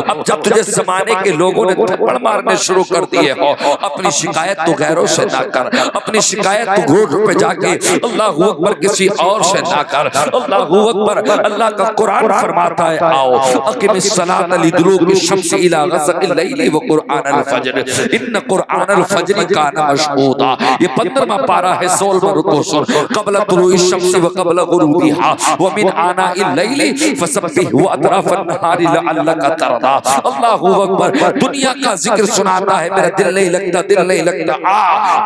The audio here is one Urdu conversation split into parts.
اب جب تجھے زمانے کے لوگوں نے تھپڑ مارنے شروع کر دیے ہو، اپنی شکایت تو غیروں سے نہ کر، اپنی شکایت تو روڈ پہ جا کے اللہ اکبر کسی اور سے نہ کر۔ اللہ اکبر، اللہ کا قرآن فرماتا ہے آؤ اقم الصلاۃ لدلوک الشمس الی غسق اللیل وقرآن الفجر ان قرآن الفجر کان مشہودا۔ یہ 15واں پارہ ہے 16واں رکوع سن۔ قبل طلوع الشمس وقبل غروبها ومن آناء اللیل فسبح واطراف النہار لعلک ترضی۔ اللہ اکبر، دنیا کا ذکر سناتا ہے، میرا دل نہیں لگتا، دل نہیں لگتا۔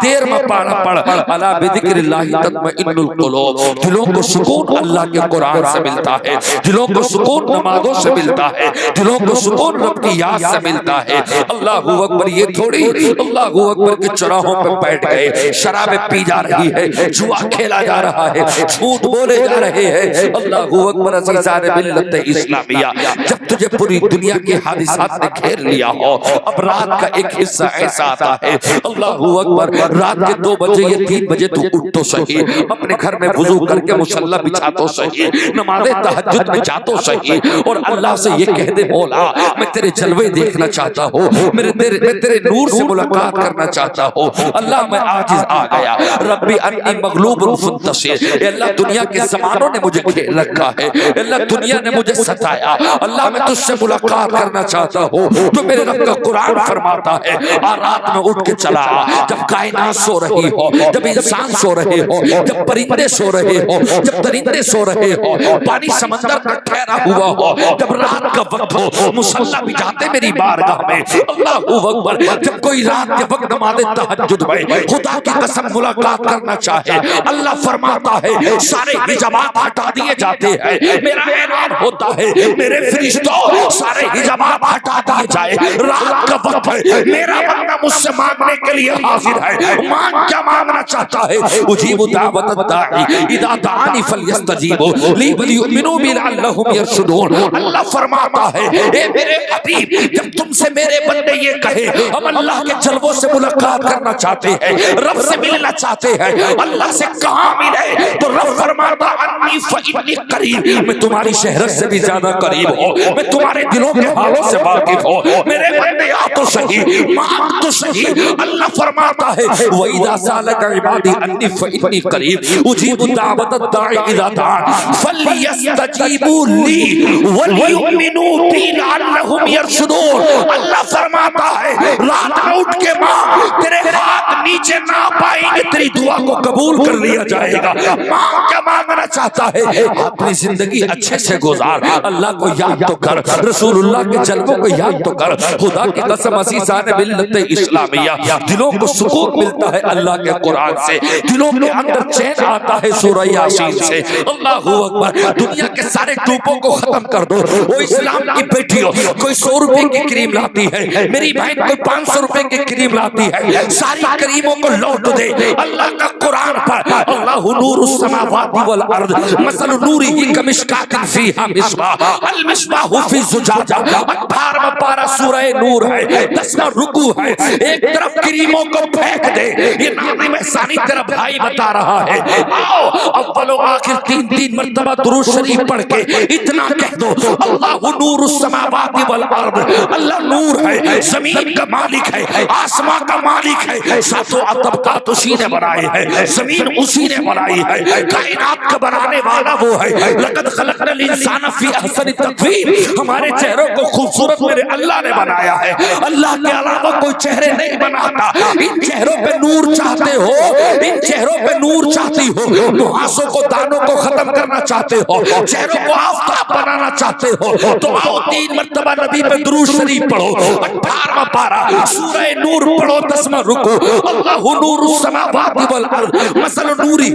13واں پارہ پڑھ، الا بذکر اللہ تطمئن القلوب۔ دلوں کو سکون اللہ کے قرآن سے ملتا ہے، دلوں کو سکون نمازوں سے ملتا ہے، دلوں کو سکون رب کی یاد سے ملتا ہے۔ اللہ اکبر، یہ تھوڑی اللہ اکبر کے چوراہوں پہ بیٹھ گئے، شرابیں پی جا رہی ہے، جوا کھیلا جا رہا ہے، جھوٹ بولے جا رہے ہیں۔ اللہ اکبر، عزیزان ملت اسلامیہ، جب تجھے پوری دنیا کے حادثات نے گھیر لیا ہو، اب رات کا ایک حصہ ایسا آتا ہے، اللہ اکبر، رات کے 2 بجے یا 3 بجے تو اٹھ تو صحیح، اپنے گھر میں وضو کر کے مصلی بچھا تو صحیح، نماز تہجد میں جا تو صحیح، اور اللہ سے یہ کہہ دے مولا میں تیرے جلوے دیکھنا چاہتا ہوں، میں تیرے نور سے ملاقات کرنا چاہتا ہوں۔ اللہ میں عاجز آ گیا، ربی انی مغلوب فانتصر۔ اے اللہ، دنیا کے زمانوں نے مجھے گھیر رکھا ہے، اے اللہ دنیا نے مجھے ستایا، اللہ میں تجھ سے ملاقات کرنا چاہتا ہوں۔ تو میرے رب کا قرآن فرماتا ہے رات میں اٹھ کے چلا، جب کائنات سو رہی ہو، جب انسان سو رہے ہو، جب پرندے سو رہے ہو، جب درندے سو رہے ہو، پانی سمندر کا ٹھہرا ہوا ہو، جب رات کا وقت ہو، مصلی بچھاتے میری بارگاہ میں۔ اللہ اکبر، جب کوئی رات کے وقت نماز تہجد میں خدا کی قسم ملاقات کرنا چاہے، اللہ فرماتا ہے سارے حجابات ہٹا دیے جاتے ہیں، میرا اعلان ہوتا ہے میرے فرشتوں سارے حجابات ہٹا دیے جائے، رات کا وقت ہے، میرا بندہ مجھ سے مانگنے کے لیے حاضر ہے، مانگ کیا مانگنا چاہتا ہے؟ اجیب دعوت الداعی اذا دعانی فلیستجیبوا لی ولیؤمنوا بی لعلہم یرشدون۔ اللہ فرماتا ہے اے میرے حبیب، جب تم سے میرے بندے یہ کہے ہم اللہ کے جلووں سے ملاقات کرنا چاہتے ہیں، رب سے ملنا چاہتے ہیں، اللہ سے کہاں ملے؟ تو رب فرماتا انی فانی قریب، میں تمہاری شہرت سے بھی زیادہ قریب ہوں، میں تمہارے دلوں کے حالوں سے واقف ہوں، میرے بندے آ تو صحیح، مانگ تو صحیح۔ اللہ فرماتا ہے وَإِذَا سَأَلَكَ عِبَادِي عَنِّي فَإِنِّي قَرِيبٌ أُجِيبُ دَعْوَةَ الدَّاعِ إِذَا دَعَانِ فَلْيَسْتَجِيبُوا لِي وَلْيُؤْمِنُوا بِي لَعَلَّهُمْ يَرْشُدُونَ۔ اللہ فرماتا ہے رات میں اٹھ کے مانگ، تیرے ہاتھ نیچے نہ پائیں گے، تیری دعا کو قبول کر لیا جائے گا۔ مانگ کیا مانگنا چاہتا ہے؟ اپنی زندگی اچھے سے گزار، اللہ کو یاد تو کر، رسول اللہ کے جلووں کو یاد تو کر۔ خدا کی قسم عزیزان ملت اسلامیہ، دلوں کو سکون ملتا ہے اللہ کے قرآن سے، دلوں کے اندر چین آتا ہے سورہ یاسین سے۔ اللہ اکبر، دنیا کے سارے ٹوپوں کو ختم کر دو۔ وہ اسلام کی بیٹیوں، کوئی 100 روپے کی کریم لاتی ہے، میری بہن کوئی 500 روپے کی کریم لاتی ہے، ساری کریموں کو لوٹ دے، اللہ کا قرآن پر۔ اللہ نور السماوات والارض مثل نورہ کمشکاۃ فیہا مصباح المصباح فی زجاجہ۔ 18واں پارہ سورہ نور ہے، 10واں رکوع ہے۔ ایک طرف کریموں کو پھینک دے، یہ ناظم احسانی تیرا بھائی بتا رہا ہے۔ آؤ اول و آخر 3 مرتبہ درود شریف پڑھ کے اتنا کہہ دو اللہ نور السماوات والارض۔ اللہ نور ہے، زمین کا مالک ہے، آسمان کا مالک ہے، ساتوں طبقات اسی نے بنائے ہیں، زمین اسی نے بنائی ہے، کائنات کا بنانے والا وہ ہے۔ لقد خلقنا الانسان فی احسن تقویم، ہمارے چہروں کو خوبصورت میرے اللہ نے بنایا ہے، اللہ کے علاوہ کوئی چہرے نہیں بناتا۔ ان چہروں پہ نور چاہتے ہو، ان چہروں پہ نور چاہتی ہو، نحاسوں کو دانوں کو ختم کرنا چاہتے ہو، چہروں کو آفتاب بنانا چاہتے ہو، تو آؤ 3 مرتبہ نبی پہ درود شریف پڑھو۔ 18واں پارہ سورہ نور پڑھو، 10واں رکوع۔ اللہ نور السماوات والارض مثل نورہ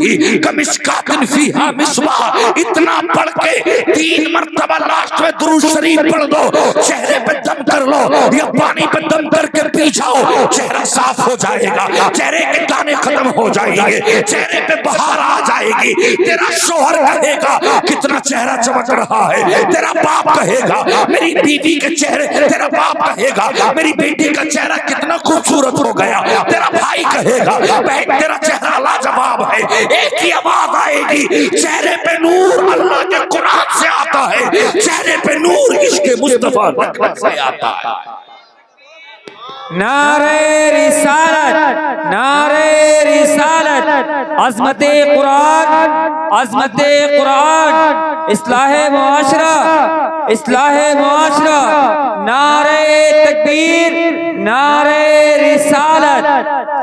کمشکاۃ فیہا مصباح۔ اتنا پڑھ کے 3 مرتبہ لاسٹ میں درود شریف پڑھ دو، چہرے پہ دم کر لو یا پانی پہ دم کر کے پی جاؤ، چہرہ صاف ہو جائے گا، چہرے کے دانے ختم ہو جائیں گے، چہرے پہ بہار آ جائے گی۔ تیرا شوہر کہے گا کتنا چہرہ چمک رہا ہے، تیرا باپ کہے گا میری بیوی کے چہرے، تیرا باپ کہے گا میری بیٹی کا چہرہ کتنا خوبصورت ہو گیا، تیرا بھائی کہے گا بہن تیرا چہرہ لاجواب جواب ہے، ایک ہی آواز آئے گی، چہرے پہ نور اللہ کے قرآن سے آتا ہے، چہرے پہ نور عشق مصطفیٰ سے آتا ہے۔ نعرہ رسالت، نعرہ رسالت، عظمت قرآن، عظمت قرآن، اصلاح معاشرہ، اصلاح معاشرہ، نعرہ تکبیر، نعرہ رسالت،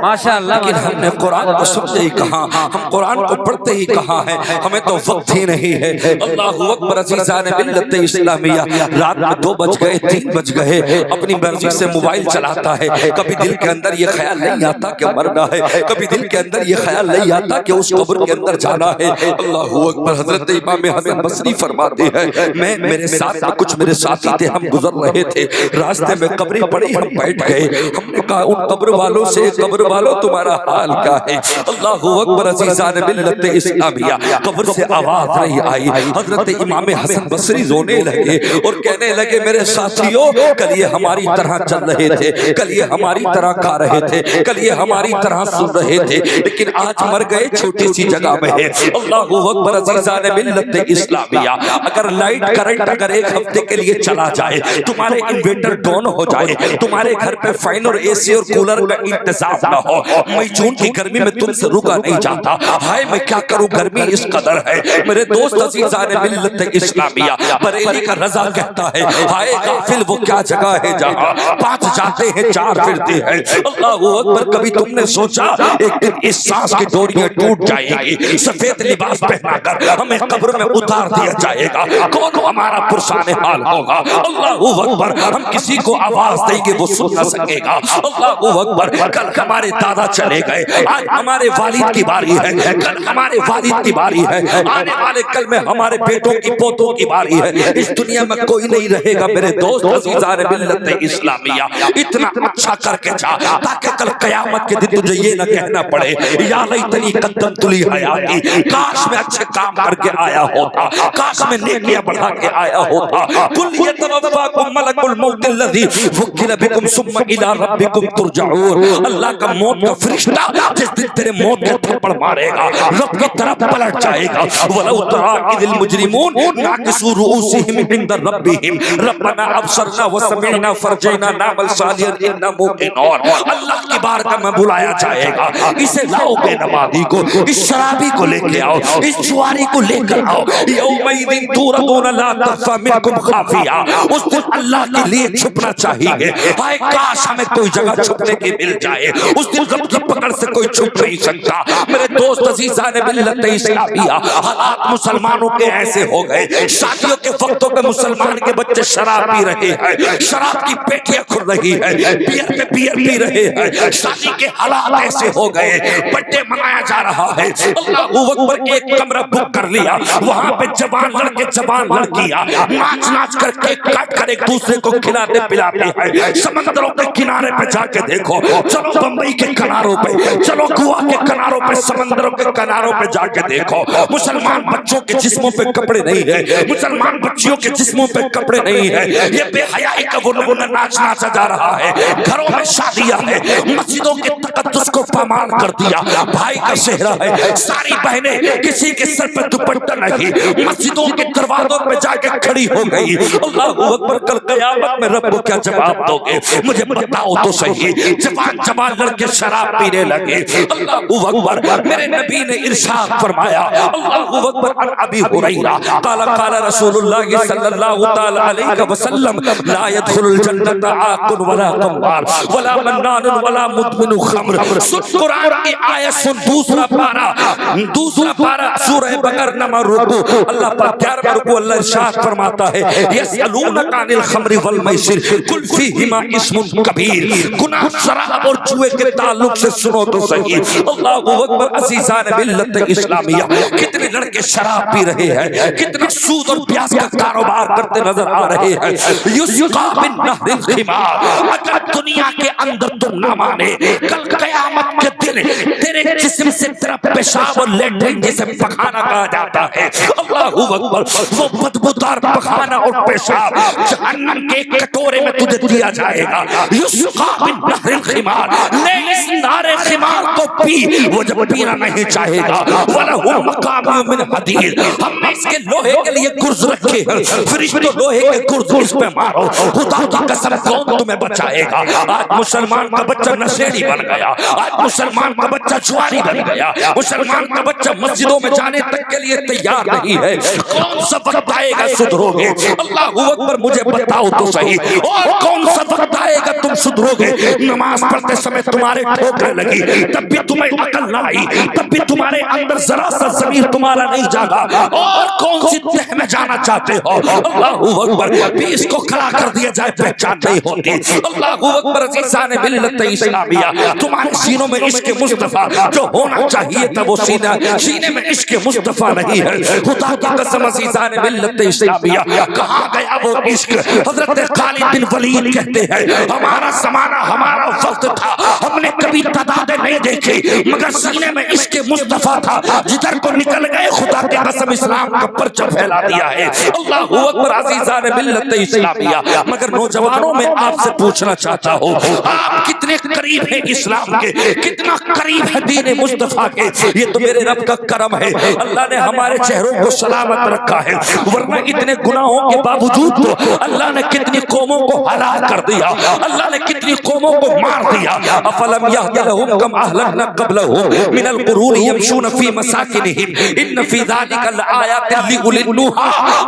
ماشاءاللہ۔ لیکن ہم نے قرآن کو سمجھے ہی کہاں، ہم قرآن کو پڑھتے ہی کہاں ہیں، ہمیں تو وقت ہی نہیں ہے۔ اللہ اکبر، عزیزان ملت اسلامیہ، رات میں 2 بج گئے 3 بج گئے، اپنی مرضی سے موبائل چلاتا ہے، کبھی دل کے اندر یہ خیال نہیں آتا کہ مرنا ہے، کبھی دل کے اندر یہ خیال نہیں آتا کہ اس قبر کے اندر جانا ہے۔ اللہ اکبر، حضرت امام حسن بصری فرماتے ہیں، میرے ساتھ کچھ میرے ساتھی تھے، ہم گزر رہے تھے، راستے میں قبریں پڑی، ہم بیٹھ گئے، ہم نے کہا ان قبر والوں سے، قبر والوں تمہارا حال کیا ہے؟ اللہ اکبر، عزیزان ملت اسلامیہ، قبر سے آواز نہیں آئی۔ حضرت امام حسن بصری رونے لگے اور کہنے لگے، میرے ساتھیوں، کل یہ ہماری طرح چل رہے تھے، کل یہ ہماری طرح کھا رہے تھے، کل یہ ہماری طرح سن رہے تھے، لیکن آج مر گئے چھوٹی سی جگہ میں ہے۔ اللہ اکبر، عزیزان ملت اسلامیہ، اگر لائٹ کرنٹ اگر 1 ہفتے کے لیے چلا جائے، تمہارے انویٹر ڈاؤن ہو جائے، تمہارے گھر پہ فین اور اے سی اور کولر کا انتظام نہ ہو، مئی جون کی گرمی میں تم سے رکا نہیں جاتا، ہائے میں کیا کروں، گرمی اس قدر ہے۔ میرے دوست عزیزان ملت اسلامیہ، بریلی کا رضا کہتا ہے، ہائے غافل وہ کیا جگہ ہے جہاں 5 جاتے ہیں 4 پھرتے ہیں۔ اللہ اکبر، کبھی تم نے سوچا ایک دن اس سانس کی ڈوریاں ٹوٹ جائیں گی، سفید لباس پہنا کر ہمیں قبر میں اتار دیا جائے گا، کون ہمارا پرسان حال ہوگا؟ اللہ اکبر، ہم کسی کو آواز دیں گے وہ سن نہ سکے گا۔ اللہ اکبر، کل ہمارے دادا چلے گئے، آج ہمارے والد کی باری ہے، کل ہمارے والد کی باری ہے، آنے والے کل میں ہمارے بیٹوں کی پوتوں کی باری ہے۔ اس دنیا میں کوئی نہیں رہے گا میرے دوست عزیزان ملت اسلامیہ، اتنا اچھا کر کے جا تاکہ کل قیامت کے دن تجھے یہ نہ کہنا پڑے، یا لیتنی قدمت لی حیاتی، کاش میں اچھے کام کر کے آیا ہوتا، کاش میں نیکیاں بڑھا کے آیا ہوتا۔ قل یتوفاکم ملک الموت الذی وکل بکم ثم الی ربکم ترجعون، اللہ کا موت کا فرشتہ جس دن تیرے موت کے تھپڑ مارے گا، رب کی طرف پلٹ جائے گا۔ وَلَوْ تَرَىٰ إِذِ الْمُجْرِمُونَ نَاكِسُو رُءُوسِهِمْ عِندَ رَبِّهِمْ رَبَّنَا أَبْصَرْنَا وَسَمِعْنَا فَارْجِعْنَا نَعْمَلْ صَالِحًا إِنَّا مُوقِنُونَ۔ اللہ کی بارگاہ میں بلایا جائے گا، اسے لاؤ بے نمازی کو، اس شرابی کو لے کے آؤ، اس جواری کو لے کر آؤ، یومئذ تُوردُونَ لَا تَخْفَىٰ مِنکُمْ خَافِیَہ، اس دن اللہ کے لیے چھپنا چاہیے، ہائے کاش ہمیں کوئی جگہ چھپنے کی مل جائے، اس دن رب کی پکڑ سے کوئی چھپ نہیں سکتا۔ میرے دوست عزیزان ملت اسلامیہ، حالات مسلمانوں کے ایسے ہو گئے، شادیوں کے وقتوں پہ مسلمان کے بچے شراب پی رہے ہیں، شراب کی پیٹیاں کھل رہی ہیں، بیئر پہ بیئر پی رہے ہیں، شادی کے حالات ایسے ہو گئے، برتھڈے منایا جا رہا ہے، اللہ اکبر، ایک کمرہ بک کر لیا، وہاں پہ جوان لڑکے جوان لڑکیاں ناچ ناچ کر کیک کاٹ کر ایک دوسرے کو کھلاتے پلاتے ہیں۔ سمندروں کے کنارے پہ جا کے دیکھو، چلو بمبئی کے کناروں پہ، چلو گوا کے کناروں پہ، سمندروں کے کناروں پہ جا کے دیکھو، مسلمان بچوں کے جسموں پہ کپڑے نہیں ہیں، مسلمان بچیوں کے جسموں پہ کپڑے نہیں ہیں، یہ بے حیائی کا وہ نمونہ ناچ ناچا جا رہا ہے۔ گھروں میں شادیاں ہیں، مسجدوں کے تقدس کو پامال کر دیا، بھائی کا صحرا ہے، ساری بہنیں کسی کے سر پہ دوپٹہ نہیں، مسجدوں کے دروازوں پہ جا کے کھڑی ہو گئی۔ اللہ اکبر، کل قیامت میں رب کو کیا جواب دو گے؟ مجھے بتاؤ تو صحیح۔ جوان جوان لڑکے شراب پینے لگے۔ اللہ اکبر، میرے نبی نے ارشاد فرمایا، اللہ اکبر، عن ابی ہریرہ قال قال رسول اللہ صلی اللہ تعالی علیہ وسلم لا يدخل الجنت عاق ولا قمار ولا منان ولا مدمن خمر۔ سن قرآن کی آیت سن، دوسرا پارہ سورہ بقرہ نمبر رکوع، اللہ پاک 11واں رکوع، اللہ ارشاد فرماتا ہے، یسألونک عن الخمر والمیسر قل فیہما اسم کبیر۔ گناہ شراب اور جوئے کے تعلق سے سنو تو صحیح۔ اللہ اکبر، عزیزان ملت اسلامیہ، کتنے لڑکے شراب پی رہے ہیں، کتنا سود اور پیاز کا کاروبار کرتے نظر آ رہے ہیں۔ یسقا من نہر الخمار، اگر دنیا کے اندر تم نہ مانے، کل قیامت کے دن تیرے جسم سے تیرا پیشاب اور لیٹرن جسے پخانہ کہا جاتا ہے، اللہ اکبر، وہ بدبودار پخانہ اور پیشاب جہنم کے کٹورے میں تجھے دیا جائے گا۔ یسقا من نہر الخمار، لے اس نارے خمار کو پی، وہ جب پینا نہیں چاہے گا وَلَهُ مَقَامِعُ مِنْ حَدِيدٍ، ہم نے اس کے لوہے کے لیے گرز رکھے ہیں، فرشتوں لوہے کے گرز اس پہ مارو، خدا کی قسم کون تمہیں بچائے گا؟ آج مسلمان کا بچہ نشیڑی بن گیا، آج مسلمان کا بچہ جواری بن گیا، مسلمان کا بچہ مسجدوں میں جانے تک کے لیے تیار نہیں ہے۔ کون سا وقت آئے گا سدھرو گے؟ اللہ اکبر، مجھے بتاؤ تو صحیح، اور کون سا وقت آئے گا تم سدھرو گے؟ نماز پڑھتے سمے تمہارے ٹھوکریں لگی، تب بھی تمہیں عقل نہ آئی، تب بھی تمہارے اندر ذرا سا ضمیر تمہارا نہیں جاگا، اور کون سی تہ میں جانا چاہتے ہو؟ اللہ اکبر، بیس کو کھڑا کر دیا جائے پہچان نہیں ہوتی۔ اللہ اکبر، عزیزان ملت اسلامیہ، تمہارے سینوں میں عشق مصطفیٰ جو ہونا چاہیے تھا وہ سینے میں عشق مصطفیٰ نہیں ہے۔ خدا کی قسم عزیزان ملت اسلامیہ، کہاں گیا وہ عشق؟ حضرت خالد بن ولید کہتے ہیں ہمارا زمانہ ہمارا وقت تھا، ہم نے کبھی تعدادیں نہیں دیکھی مگر سینے میں عشق مصطفیٰ تھا، جدھر کو نکل گئے خدا کی قسم اسلام کا پرچم پھیلا دیا ہے۔ اللہ اکبر، عزیزان ملت اسلامیہ، مگر نوجوانوں میں آپ سے پوچھنا چاہتا ہوں، آپ کتنے قریب ہیں اسلام کے، کتنا قریب ہے دین مصطفیٰ کے؟ یہ تو میرے رب کا کرم ہے، اللہ نے ہمارے چہروں کو سلامت رکھا ہے، ورنہ اتنے گناہوں کے باوجود تو اللہ نے کتنی قوموں کو ہلاک کر دیا، اللہ نے کتنی قوموں کو مار دیا۔ افلم یہد لہم کم اہلکنا قبلہم من القرون یمشون فی مساکنہم ان فی ذلک لآیات لأولی النہی۔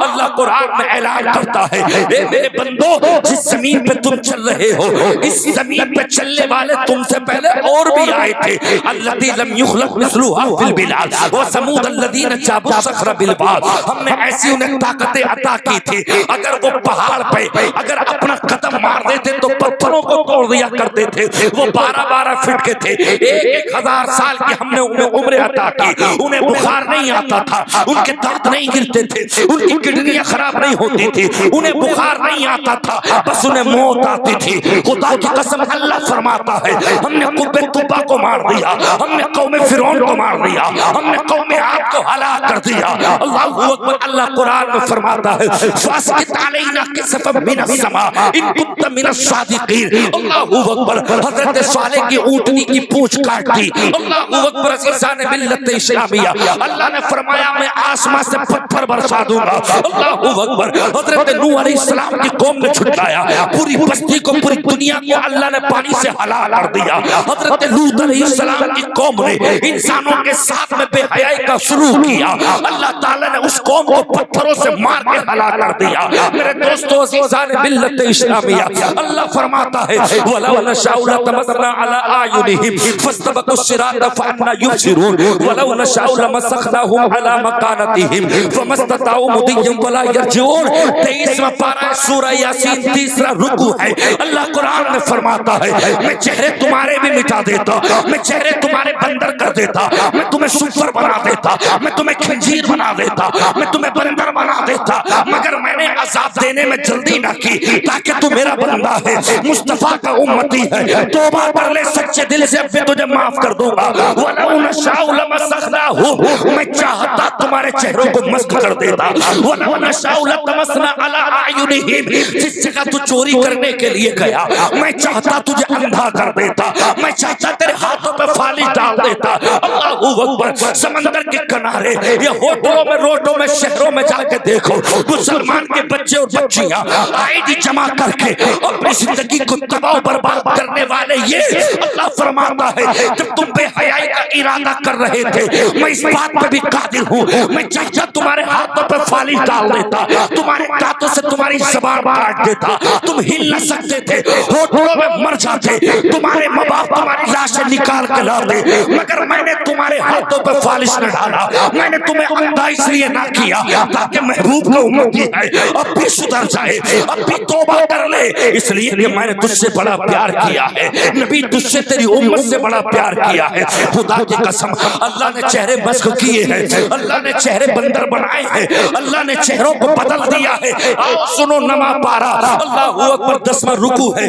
اللہ قرآن میں اعلان کرتا ہے، اے میرے بندو، جس زمین پہ تم چل رہے ہو، اس زمین پہ چلنے والے تم سے پہلے اور بھی آئے تھے، الذی لم یخلق مثلھا فی البلاد وثمود الذین جابوا الصخر بالواد۔ ہم نے ایسی انہیں طاقتیں عطا کی تھی، اگر وہ پہاڑ پہ اگر اپنا قدم مار دیتے تو پتھروں کو توڑ دیا کرتے تھے، وہ 12-12 فٹ کے تھے، 1,000 سال کے ہم نے انہیں عمر عطا کی، انہیں بخار نہیں آتا تھا، ان کے دانت نہیں گرتے تھے، ان کی کڈنیاں خراب نہیں ہوتی تھی، انہیں بخار نہیں آتا تھا، بس انہیں موت آتی تھی۔ خدا کی قسم اللہ فرماتا ہے ہم نے قبہ طبا کو مار دیا، ہم نے قوم فرعون کو مار دیا، ہم نے قوم عاد کو ہلاک کر دیا۔ اللہ اکبر، اللہ قرآن میں فرماتا ہے فاسقط علینا کسفا من السماء ان کنت من الصادقین۔ اللہ اکبر، حضرت صالح کی اونٹنی کی پونچھ کاٹ دی۔ اللہ اکبر، عزیزان ملت اسلامیہ، اللہ نے فرمایا میں آسمان سے پتھر برسا دوں گا۔ اللہ اکبر، حضرت نوح علیہ السلام کی قوم نے جھٹلایا، پوری بستی کو پوری دنیا کو اللہ نے پانی سے ہلاک کر دیا۔ حضرت لوط علیہ السلام کی قوم نے انسانوں کے ساتھ میں بے حیائی کا سلوک کیا، اللہ تعالیٰ نے اس قوم کو پتھروں سے مار کے ہلاک کر دیا۔ میرے دوستو عزیزان ملت اسلامیہ، اللہ فرماتا ہے وَلَوْ نَشَاءُ لَطَمَسْنَا عَلَىٰ أَعْيُنِهِمْ فَاسْتَبَقُوا الصِّرَاطَ فَأَنَّىٰ يُبْصِرُونَ وَلَوْ نَشَاءُ لَمَسَخْنَاهُمْ عَلَىٰ مَكَانَتِهِمْ فَمَا اسْتَطَاعُوا مُضِيًّا وَلَا يَرْجِعُونَ۔ 23واں پارہ سورہ یاسین، تیسرا رکوع ہے۔ اللہ قرآن میں فرماتا ہے میں چہرے تمہارے بھی مٹا دیتا، میں چہرے تمہارے بندر کر دیتا، میں تمہیں سفر بنا دیتا، میں تمہیں خنزیر بنا دیتا، میں تمہیں بندر بنا دیتا، مگر میں نے عذاب دینے میں جلدی نہ کی تاکہ تو میرا بندہ ہے، مصطفیٰ کا امتی ہے، توبہ کر لے سچے دل سے، اب تجھے معاف کر دوں گا۔ وَلَوْ نَشَاءُ لَمَسَخْنَاهُمْ، میں چاہتا تمہارے چہروں کو مسخ کر دیتا۔ وَلَوْ نَشَاءُ لَطَمَسْنَا عَلَىٰ أَعْيُنِهِمْ، جس جگہ تو چوری کرنے کے لیے گیا میں چاہتا تجھے اندھا کر دیتا، میں چاہتا تیرے ہاتھوں پہ فالش ڈال دیتا۔ اللہ اکبر، سمندر کے کنارے یا ہوٹلوں میں، روڈوں میں، شہروں میں جا کے دیکھو، مسلمان کے بچے اور بچیاں آئی ڈی جمع کر کے اپنی زندگی کو تباہ و برباد کرنے والے، یہ اللہ فرماتا ہے جب تم بے حیائی کا ارادہ کر رہے تھے میں اس بات پہ بھی قادر ہوں، میں چاہتا تمہارے ہاتھوں پہ فالش ڈال دیتا، تمہارے دانتوں سے تمہاری زبان کاٹ دیتا، تم ہل نہ سکتے تھے، ہوٹلوں میں مر جاتے، تمہارے ماں باپ تمہاری لاشیں نکال کے لاتے، مگر میں نے تمہارے ہاتھوں پہ فالش نہ ڈالا، میں نے تمہیں اندھا اس لیے نہ کیا تاکہ محبوب کا امتی ہے اب بھی سدھر جائے، اب بھی توبہ کر لے، اس لیے کہ میں نے تجھ سے بڑا پیار کیا ہے، نبی تجھ سے تیری امت سے بڑا پیار کیا ہے۔ خدا کی قسم اللہ نے چہرے مسخ کیے ہیں، اللہ نے چہرے بندر بنائے ہیں، اللہ نے چہروں کو بدل دیا ہے۔ آؤ سنو نواں پارہ، اللہ اکبر، 10واں رکوع ہے۔